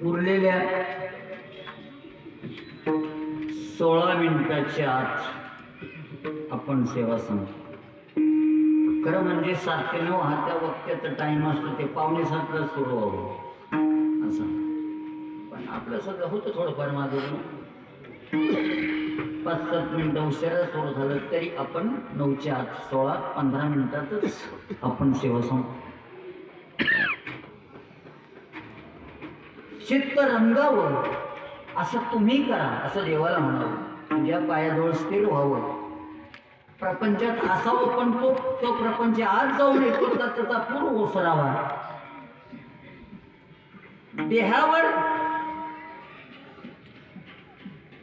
उरलेल्या 16 मिनिटाच्या आत आपण सेवा संपतो. खरं म्हणजे 7 ते 9 हा त्या वक्त्याचा टाइम असतो, ते 6:45ला सुरू व्हावं असं. पण आपलं सगळं होतं थोडंफार मागं 5-7 मिनिटं उशिरा सुरू झालं तरी आपण 9च्या आत 16-15 मिनिटातच आपण सेवा संपतो. चित्त रंगावं असं तुम्ही करा, असं देवाला म्हणावं. तुझ्या पायाजवळ स्थिर व्हावं, प्रपंचात असावं, पण तो प्रपंच आज जाऊन येतो त्याचा पूर्व ओसरावा. देहावर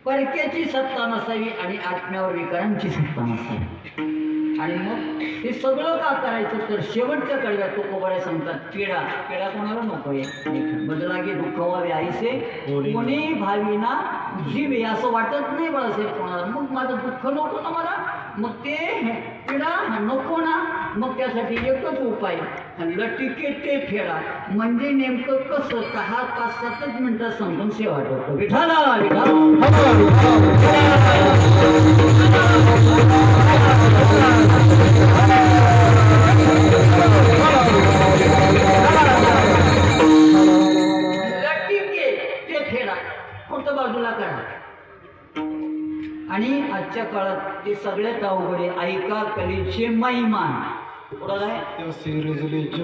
परक्याची सत्ता नसावी आणि आत्म्यावर विकारांची सत्ता नसावी. आणि मग हे सगळं का करायचं तर शेवटच्या कडव्यात तो कोबड्या सांगतात, किडा कोणाला नको आहे, बदलागे दुःख व्हावे आईसे कोणी भावीना जीवे. असं वाटत नाही बाळासाहेब कोणाला, मग माझं दुःख नको ना मला, मग ते किडा नको ना, मग त्यासाठी एकच उपाय, लटिके ते फेडा. म्हणजे नेमकं कसं 10-5-7 मिनिटात समजून सेवा करतो. विठाला बाजूला करा. आणि आजच्या काळात ते सगळ्यात अवघडे ऐका कलेचे महिमान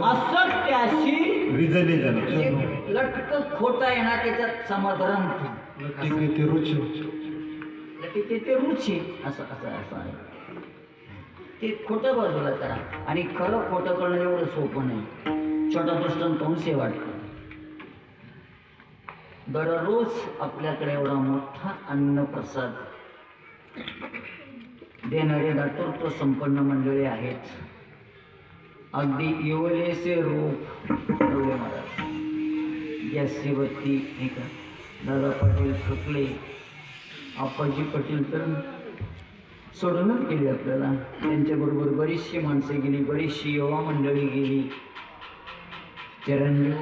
असं त्याशी जे लटक खोट आहे ना त्याच्यात समाधान ते रुची असं असं असं आहे. ते खोटं बाजूला करा आणि खरं खोटं करणं एवढं सोपं नाही. छोटा दृष्टांत हे वाटतं. दररोज आपल्याकडे एवढा मोठा अन्नप्रसाद देणारे दातृत्व संपन्न मंडळी आहेत. अगदी येवलेचे रूप एवढे महाराज, गॅसची बत्ती नाही का, दादा पाटील थकले, आप्पाजी पाटील तर सोडूनच गेली आपल्याला. त्यांच्याबरोबर बरीचशी माणसं गेली, बरीचशी युवा मंडळी गेली. चिरंजीव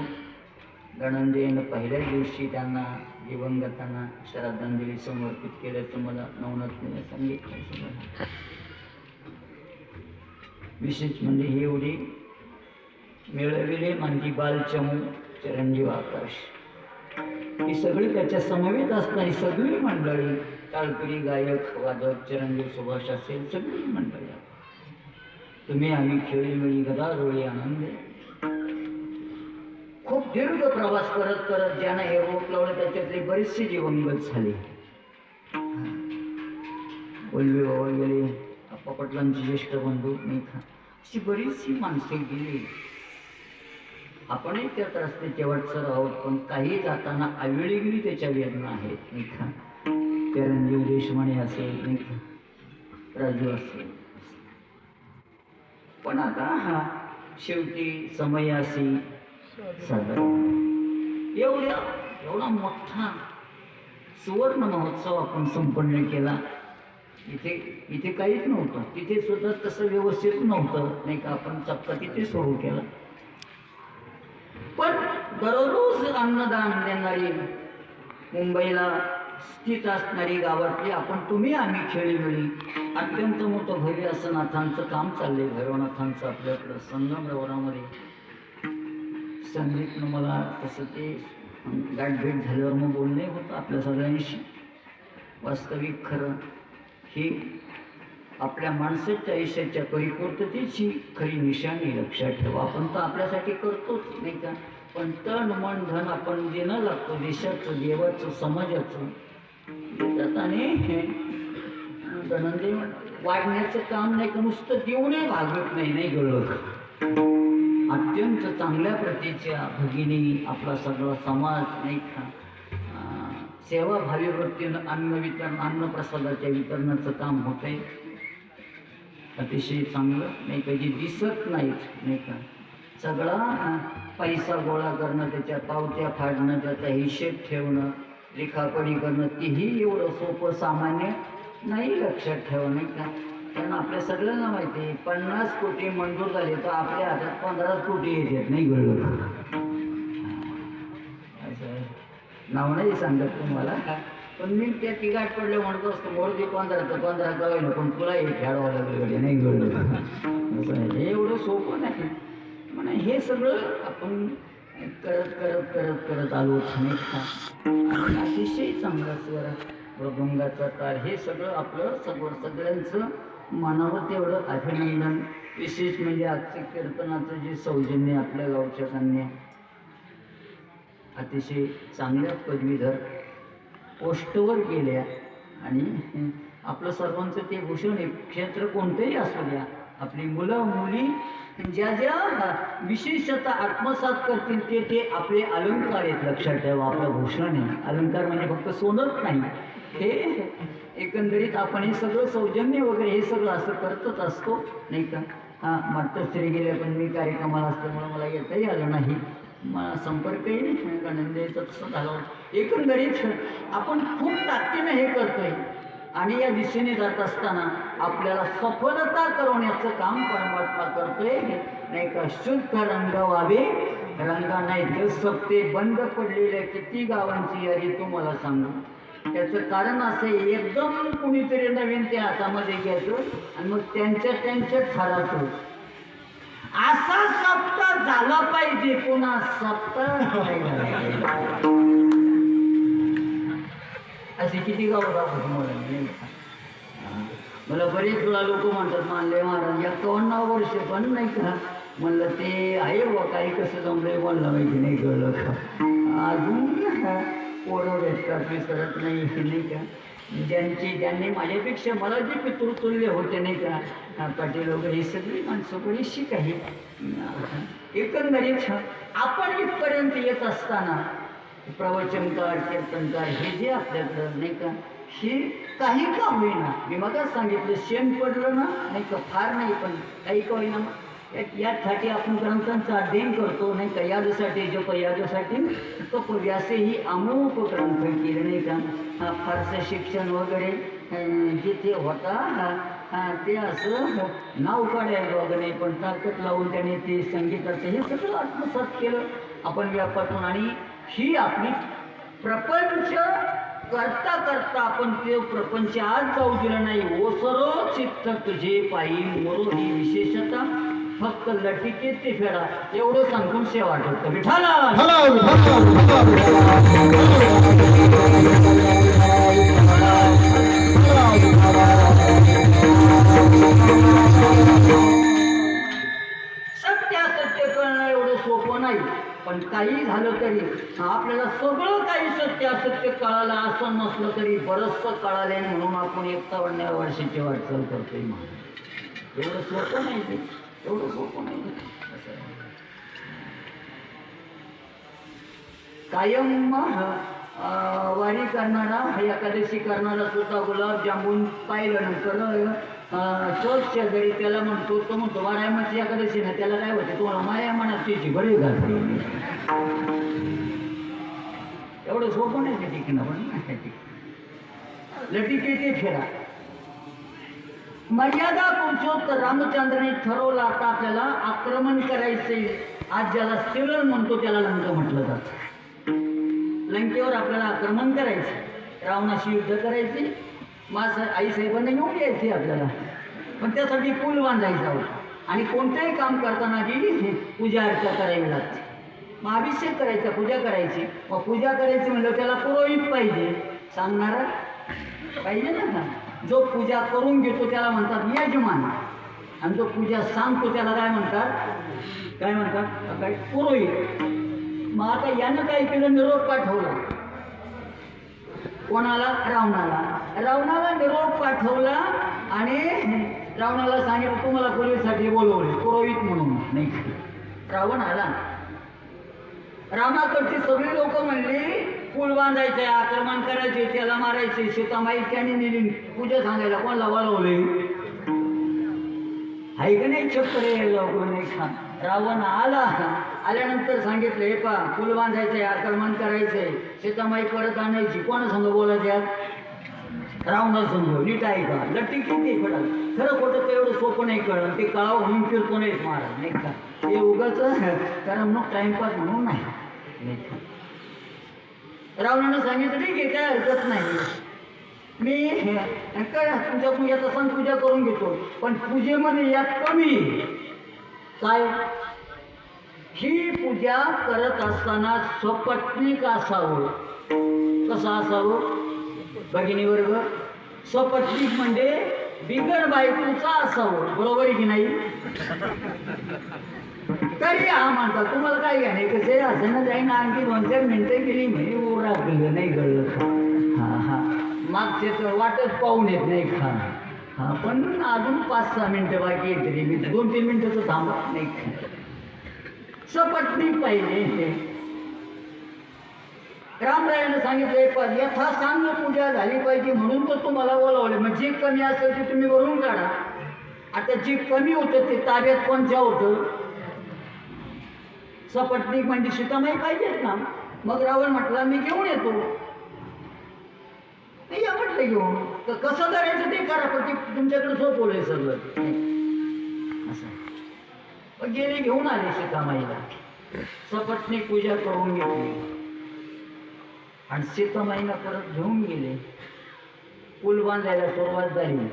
धनंजयनं पहिल्याच दिवशी त्यांना दिवंगतांना श्रद्धांजली समर्पित केल्याचं मला नवनाथने सांगितलं. विशेष म्हणजे ही एवढी मिळविले माझी बालचमू चिरंजीव आकाश, ही सगळी त्याच्या समवेत असणारी सगळी मंडळी, टाळकरी गायक वादक चिरंजीव सुभाष असेल सगळी मंडळी. तुम्ही आम्ही खेळीमेळी गदारोळी आनंद. खूप दीर्घ प्रवास करत करत ज्यांना हे रोप लावलं त्याच्यातले बरेचसे दिवंगत झाले. वल्ली बाबा गेले, आप्पा पाटलांची ज्येष्ठ बंधू नाही का, अशी बरीचशी माणसे गेली. आपणही त्यात रस्त्याच्या वाटसर आहोत, पण काही जाताना आवेळी त्याच्या वेदना आहेत नाही का. चिरंजीव देशमाने असेल नाही का, राजू असेल. पण आता हा शेवटी समय अशी साधारण एवढा मोठा सुवर्ण महोत्सव आपण संपन्न केला. इथे काहीच नव्हतं, तिथे सुद्धा तसं व्यवस्थित नव्हतं नाही का. आपण चक्का तिथे सुरू केला. पण दररोज अन्नदान देणारी, मुंबईला स्थित असणारी गावातली आपण तुम्ही आम्ही खेळीमेळी अत्यंत मोठं भव्य असं नाथांचं काम चाललंय. भैरवनाथांचं आपल्याकडं संगमरवरामध्ये संगीतनं मला तसं ते गाठभेट झाल्यावर मग बोलणे होतं आपल्या सगळ्यांशी. वास्तविक खरं ही आपल्या माणसाच्या आयुष्याच्या परिपूर्ततेची खरी निशाणी लक्षात ठेवा. आपण तर आपल्यासाठी करतोच नाही का, पण तन मन धन आपण देणं लागतो देशाचं, देवाचं, समाजाचं देतात. आणि धनंजय वाढण्याचं काम नाही का, नुसतं देऊनही भागत नाही, नाही कळलं. अत्यंत चांगल्या प्रतीच्या भगिनी आपला सगळा समाज नाही का सेवाभावी वृत्तीनं अन्नप्रसादाच्या वितरणाचं काम होत आहे. अतिशय चांगलं नाही का, जे दिसत नाहीत नाही का, सगळा पैसा गोळा करणं, त्याच्या पावत्या फाडणं, त्याचा हिशेब ठेवणं, लिखापडी करणं, तेही एवढं सोपं सामान्य नाही. लक्षात ठेवा नाही का. कारण आपल्या सगळ्यांना माहिती आहे 50 कोटी मंजूर झाले तर आपल्या हातात 15 कोटी येतात नाही कळलं. असं नाव नाही सांगत तुम्हाला, पण मी त्या तिघाट पडलं म्हणतो असतो मोरदी 15 गावायला, पण तुला हे खेळावं लागलं नाही कळलं. असं हे एवढं सोपं नाही. म्हणा हे सगळं आपण करत आलो नाही का. अतिशय चांगला स्वर, मृदुंगाचा तार, हे सगळं आपलं सगळ्यांचं मनावर तेवढं अभिनंदन. विशेष म्हणजे आजचे कीर्तनाचं जे सौजन्य आपल्या गावच्या कन्या अतिशय चांगल्या पदवीधर पोस्टवर गेल्या. आणि आपलं सर्वांचं ते भूषण आहे, क्षेत्र कोणतंही असू द्या, आपली मुलं मुली ज्या ज्या विशेषता आत्मसात करतील ते आपले अलंकार आहेत. लक्षात ठेवा, आपलं भूषण आहे. अलंकार म्हणजे फक्त सोनच नाही, हे एकंदरीत आपण हे सगळं सौजन्य वगैरे हे सगळं असं करतच असतो नाही का. मातोश्री गेल्या, पण मी कार्यक्रमाला असल्यामुळं मला येताही आलं नाही, मला संपर्कही नंदेचं तसं झालं. एकंदरीत आपण खूप ताकदीनं हे करतोय आणि या दिशेने जात असताना आपल्याला सफलता करवण्याचं काम परमात्मा करतोय नाही का. शुद्ध रंग व्हावे, रंगा नाही तर सप्ते बंद पडलेल्या किती गावांची यादी तुम्हाला सांगू. त्याचं कारण असं आहे, एकदम कुणीतरी नवीन ते हातामध्ये घ्यायचं आणि मग त्यांच्या ठराचं असा सप्ताह झाला पाहिजे, पुन्हा सप्ताह असे किती गाव राहतात मला बरेच वेळा लोक म्हणतात मानले महाराज 51 वर्ष, पण नाही का म्हणलं ते आहे बा काही कसं जमलंय म्हणलं माहिती नाही कळलं का अजून पोरं भेटतात विसरत नाही हे नाही का ज्यांनी माझ्यापेक्षा मला जे पितृतुल्य होते नाही का पाटील वगैरे ही सगळी माणसं बरीचशी काही एकंदरीत आपण इथपर्यंत येत असताना प्रवचनकार कीर्तनकार हे जे आपल्याकडं नाही का हे काही का होईना मी मगच सांगितलं शेण पडलं ना नाही का फार नाही पण काही का होईना यासाठी आपण ग्रंथांचं अध्ययन करतो नाही का यादसाठी जपयासाठी व्यासे ही अमोप ग्रंथ केले नाही का फारसं शिक्षण वगैरे जिथे होता ते असं नाव काढायला वगैरे नाही पण ताकद लावून त्याने ते संगीताचं हे सगळं आत्मसात केलं आपण व्यापातून आणि ही आपली प्रपंच करता करता आपण ते प्रपंच आज जाऊ दिलं नाही ओसरो चित्त तुझे पायी मोरो ही विशेषता फक्त लटिके ते फेडा एवढं सांगून सेवा वाटतं विठाला सत्य कळणं एवढं सोपं नाही पण काही झालं तरी आपल्याला सगळं काही सत्य कळालं असं नसलं तरी बरंचसं कळाले म्हणून आपण 51व्या वर्षाची वाटचाल करतोय म्हणून एवढं सोपं नाही ते एवढं सोपं नाही कायम वारी करणारा एकादशी करणारा सुद्धा गुलाबजामुन पाहिलं नंतर चोच शेजारी त्याला म्हणतो तो म्हणतो वारायमाची एकादशी ना त्याला काय होते तुम्हाला माया मनात तिची बळी घालते एवढं सोपं नाही ते टिकणं पण लटिके ते फेरा मर्यादा पुरुषोत्तर रामचंद्राने ठरवलं आता आपल्याला आक्रमण करायचे आज ज्याला सिरल म्हणतो त्याला लंका म्हटलं जातं लंकेवर आपल्याला आक्रमण करायचं रावणाशी युद्ध करायचे आईसाहेबांना घेऊन यायचे आपल्याला पण त्यासाठी पूल बांधायचा होता आणि कोणतंही काम करताना आधी पूजा अर्चा करावी लागते मग अभिषेक करायचा पूजा करायची मग पूजा करायची म्हणलं त्याला पुरोहित पाहिजे सांगणारा पाहिजे ना जो पूजा करून घेतो त्याला म्हणतात यजमान आणि जो पूजा सांगतो त्याला काय म्हणतात काय पुरोहित मग आता यानं काय केलं निरोप पाठवला कोणाला रावणाला निरोप पाठवला आणि रावणाला सांगितलं तुम्हाला पूर्वीसाठी बोलवले पुरोहित म्हणून नाही रावण आला रामाकडची सगळी लोक म्हणली पूल बांधायचे आक्रमण करायचे त्याला मारायचे सीतामाई त्याने नेली पूजा सांगायला कोणाला बोलवले हाय का नाही चक्रे लोक नाही खा रावण आल्यानंतर सांगितलं हे पा पूल बांधायचंय आक्रमण करायचंय सीतामाई परत आणायची कोणा संग बोलायच्यात रावणा संग नीट आहे का लट्टी किती पडा खरं खोटं तर एवढं सोपं नाही कळलं ते कळावं म्हणून फिरतो नाही महाराज नाही का ते उगाच कारण मग टाइमपास म्हणून नाही रावणानं सांगितलं ठीक आहे काय हरकत नाही मी काय तुमच्या पूजाचा सण पूजा करून घेतो पण पूजेमध्ये यात कमी काय ही पूजा करत असताना स्वपत्नीक असावं कसं असावं भगिनी वर्ग स्वपत्नीक म्हणजे बिगर बायकोचा असावं बरोबर आहे की नाही तरी हा म्हणतात तुम्हाला काय घ्या नाही कसे असं ना जाईन आणखी 2-4 मिनिटं गेली म्हणजे ओरा गेलं नाही गळलं हां मागचे तर वाटच पाहून येत नाही खा हां पण अजून 5-6 मिनिटं बाकी येते तरी मी 2-3 मिनिटं तर थांबत नाही सपत्नीक पाहिजे रामरायानं सांगितलं यथा सांग पूजा झाली पाहिजे म्हणून तर तुम्हाला बोलावले मग जे कमी असेल ते तुम्ही वरून काढा आता जे कमी होतं ते ताब्यात कोणत्या होतं सपत्नीक म्हणजे सीतामाई पाहिजेत ना मग रावण म्हटला मी घेऊन येतो नाही या म्हटलं घेऊन तर कसं करायचं ते करा पण ते तुमच्याकडे सोपवलंय सगळं असं गेले घेऊन आले सीतामाईला सपत्नीक पूजा करून घेतली आणि सीतामाईला परत घेऊन गेले पूल बांधायला सुरुवात झाली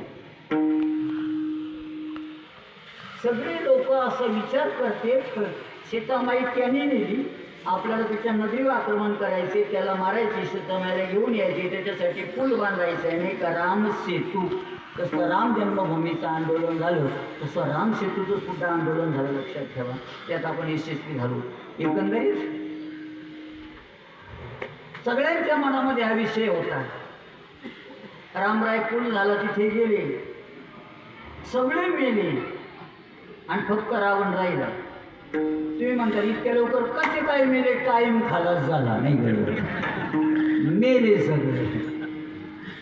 सगळे लोक असं विचार करते सीतामाई त्याने नेली आपल्याला त्याच्या नदीवर आक्रमण करायचे त्याला मारायचे सीतामाईला घेऊन यायचे त्याच्यासाठी पूल बांधायचं आहे नाही का राम सेतू तसं राम जन्मभूमीचं आंदोलन झालं, तसं राम सेतूचं सुद्धा आंदोलन झालं, लक्षात ठेवा. त्यात आपण यशस्वी झालो. एकंदरीत सगळ्यांच्या मनामध्ये हा विषय होता. रामराय पूल झाला, तिथे गेले, सगळे मेले आणि फक्त रावण राहिला. तुम्ही म्हणता इतक्या लवकर कसे काय मेले? टाईम खालास झाला नाही गेले, मेले सगळे.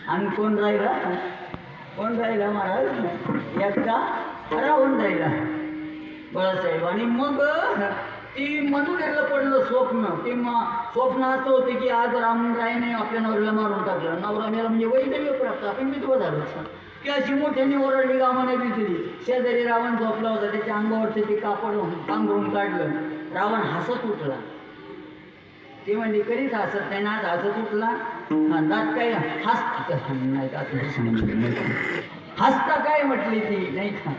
आणि कोण राहिला? कोण राहिला महाराज? एकटा रावण राहिला, बाळासाहेब. आणि मग ती मधुकेला पडलं स्वप्न. ते स्वप्न असं होते की आज रामरायने आपल्या नवऱ्याला मारून टाकलं. नवरा मेला म्हणजे वैद्य प्राप्त, आपण विधवा झालो. ती अशी मोठ्याने ओरडली, गावाने दिसली. शेजारी रावण झोपला होता, त्याच्या अंगावरचे ते कापड पांघरून काढलं. रावण हसत उठला. ते म्हणजे कधीच हसत नाही ना, हसत उठला. दात काय हसता काय म्हटली ती नाही का?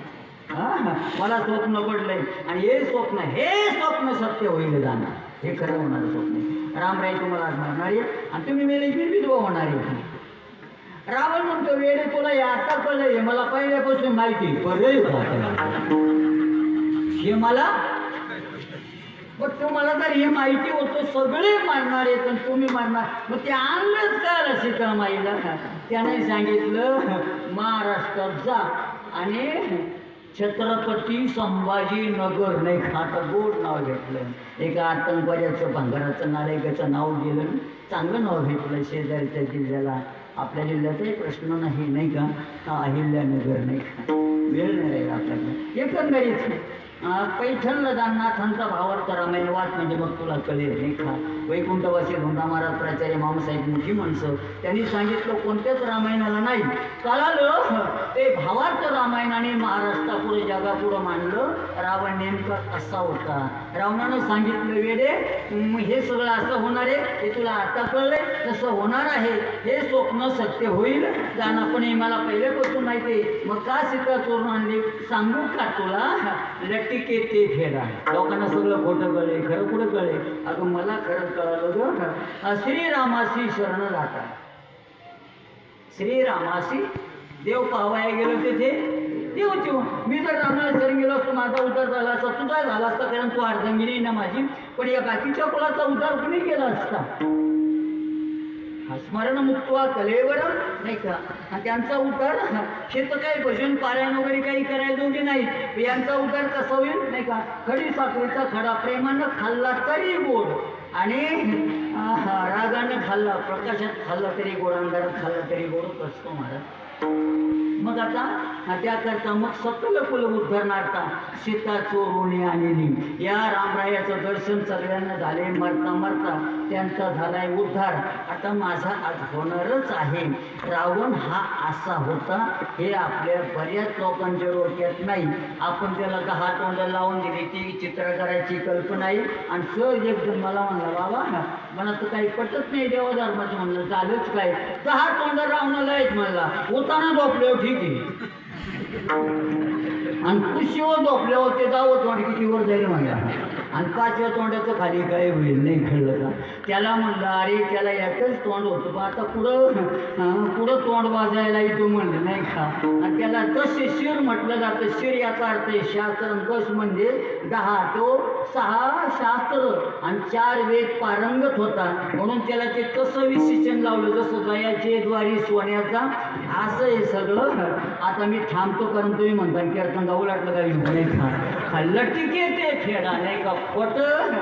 मला स्वप्न पडलंय आणि हे स्वप्न सत्य होईल जाणार, हे खरं होणारं स्वप्न. रामराय तुम्हाला आज मारणार आहे आणि तुम्ही मेले की विधवा होणार आहे. रावण म्हणतो, वेळे तुला हे आता कळलंय, मला पहिल्यापासून माहिती. हे मला मग तुम्हाला तर हे माहिती होतं, सगळे मारणार आहेत पण तुम्ही मारणार. मग ते आणलंच का सीतामाईला? त्याने सांगितलं महाराष्ट्रात जा आणि छत्रपती संभाजीनगर नाही खातं गोड नाव घेतलं. एका आतंकवाद्याचं भांगराचं नालायकाचं नाव गेलं, चांगलं नाव घेतलं. शेजारच्या जिल्ह्याला, आपल्या जिल्ह्याचाही प्रश्न नाही नाही का? अहिल्यानगर नाही का? वेळ नाही राहील आपल्याकडे. एकंदरीत पैठणला नाथांचा भावार्थ रामायण वाच म्हणजे मग तुला कळेल नाही का? वैकुंठवासी धोंडा महाराज, प्राचार्य मामासाहेब, मोठी माणसं, त्यांनी सांगितलं कोणत्याच रामायणाला नाही. कळालं ते भावार्थ रामायणाने महाराष्ट्रापुढे जगापुढं मांडलं. रावण नेमका कसा होता? रावणानं सांगितलं, वेडे हे सगळं असं होणार आहे, हे तुला आता कळलंय, तसं होणार आहे, हे स्वप्न सत्य होईल जाणं. पण हे मला पहिल्यापासून माहिती आहे. मग का सीता चोरून आणली सांगू का तुला? लटिके ते फेडा. लोकांना सगळं खोटं कळले, खरं कुठं कळले? अगं मला खरं कळलं ग. श्रीरामाशी शरण जाता. श्रीरामाशी देव पाहायला गेलो तिथे देव देव. मी जर रामाला शरण गेलो असतो, माझा उद्धार झाला असता, तुझा झाला असता, कारण तू अर्धांगिनी ना माझी. पण या बाकीच्या कुळाचा उद्धार कुणी केला असता? स्मरण मुक्त्वा कलेवर नाही का? आणि त्यांचा उद्धार हे तर काही भजन पारायण वगैरे काही करायला दोघे नाही. यांचा उद्धार कसा होईल नाही का? खडी साखरेचा खडा प्रेमानं खाल्ला तरी गोड आणि रागानं खाल्ला, प्रकाशात खाल्ला तरी गोड, अंधारात खाल्ला तरी गोड असतो महाराज. मग आता त्याकरता मग सकल कुल उद्धरणार्था सीता चोरून आणली. या रामरायाचं दर्शन सगळ्यांना झाले. मरता मरता त्यांचा झालाय उद्धार. आता माझा आज होणारच आहे. रावण हा असा होता हे आपल्या बऱ्याच लोकांच्या डोक्यात नाही. आपण त्याला 10 तोंड लावून दिली, ती चित्र करायची कल्पना आहे. आणि सहज एकदम मला म्हणला, बाबा मला तर काही पटत नाही देवा धर्माचं. म्हणलं झालंच काय? 10 तोंड रावणाला आहेत म्हणला. होताना झोपल्यावर ठीक आहे आणि कुशीवर झोपल्यावर ते जावं तोंड कितीवर जाईल म्हणला. आणि 5व्या तोंडाचं खाली काय होईल नाही कळलं का? त्याला म्हणलं, अरे त्याला एकच तोंड होतं पण आता पुढं तोंड वाजायला येतो म्हणलं नाही का? आणि त्याला दश शिर म्हटलं जातं. शिर याचा अर्थ आहे शास्त्र. दश म्हणजे 10, तो 6 शास्त्र आणि 4 वेद पारंगत होता, म्हणून त्याला ते तसं विशेषण लावलं जसं गयाचे द्वारी सोन्याचा. असं हे सगळं. आता मी थांबतो कारण तुम्ही म्हणता की अर्थ गाऊ लागलं काही नाही का? लटिके ते फेडा नाही का? खोटं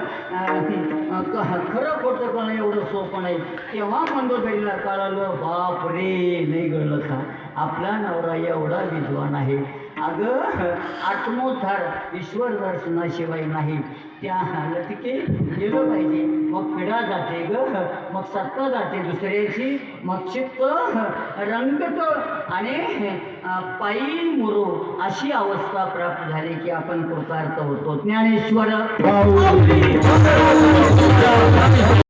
खरं खोटं पण एवढं सोपं नाही. तेव्हा मंदोदरीला कळालं, बाप रे नाही कळलं का? आपला नवरा एवढा विद्वान आहे. अगं आत्मोद्धार ईश्वर दर्शनाशिवाय नाही. त्या लटिके गेलं पाहिजे, मग पिढा जाते ग, मग सत्ता जाते दुसऱ्याची, मग चित्त रंगत आणि पायी मुरो अशी अवस्था प्राप्त झाली की आपण कृतार्थ होतो. ज्ञानेश्वर